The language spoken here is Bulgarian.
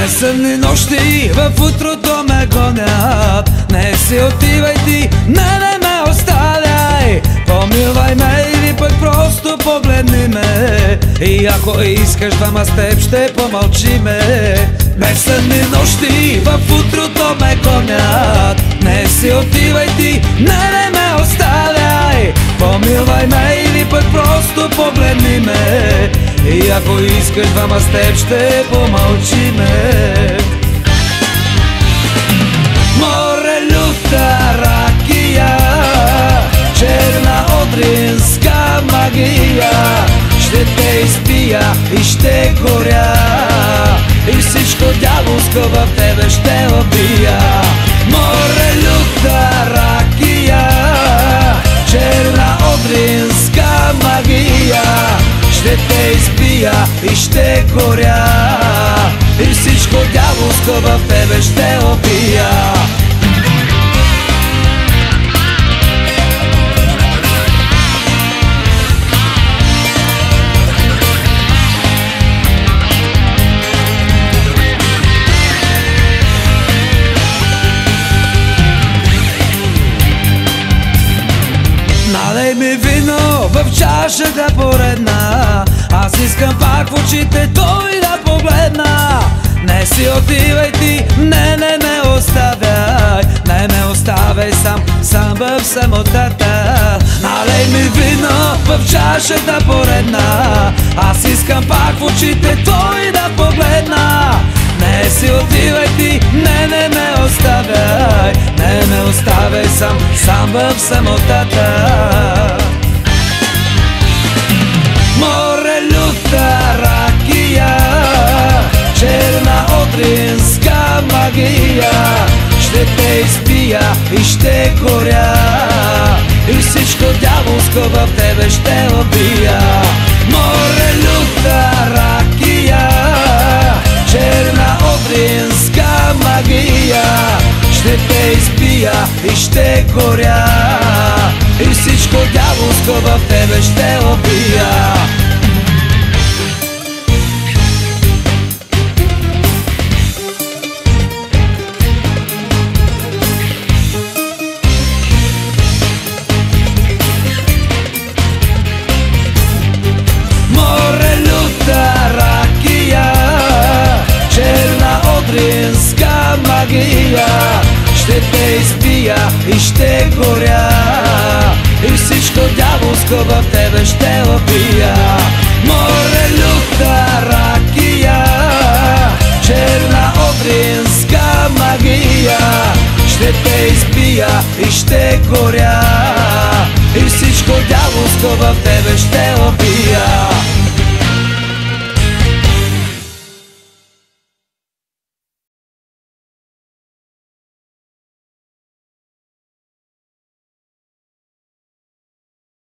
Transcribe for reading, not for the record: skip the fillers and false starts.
Безсънни нощи в утрото ме гонят. Не си отивай ти, не ме оставяй. Помилвай ме или пък просто погледни ме. И ако искаш, двама с теб ще помълчиме. Безсънни нощи в утрото ме гонят. Не си отивай ти, не ме оставяй. Помилвай ме или пък просто погледни ме. И ако искаш, двама с теб ще помълчиме. Море, люта ракия, черна одринска магия. Ще те изпия и ще горя, и всичко дяволско в тебе ще убия. Море, люта ракия, черна одринска магия. Ще те изпия и ще горя, и всичко дяволско в тебе ще убия. Налей ми вино в чашата поредна. Аз искам пак в очите той да погледна. Не си отивай ти, не ме оставяй. Не ме оставяй сам в самотата. Налей ми вино в чашата поредна. Аз искам пак в очите той да погледна. Не си отивай ти, не ме оставяй. Не ме оставяй сам в самотата. Море, люта ракия, черна одринска магия. Ще те изпия и ще горя, и всичко дяволско в тебе ще убия. Море, люта ракия, черна одринска магия. Ще те изпия и ще горя, и всичко дяволско в тебе ще убия. Море, люта ракия, черна одринска магия. Ще те изпия и ще горя, и всичко дяволско в тебе ще убия. Море, люта ракия, черна одринска магия. Ще те изпия и ще горя, и всичко дяволско в тебе ще убия.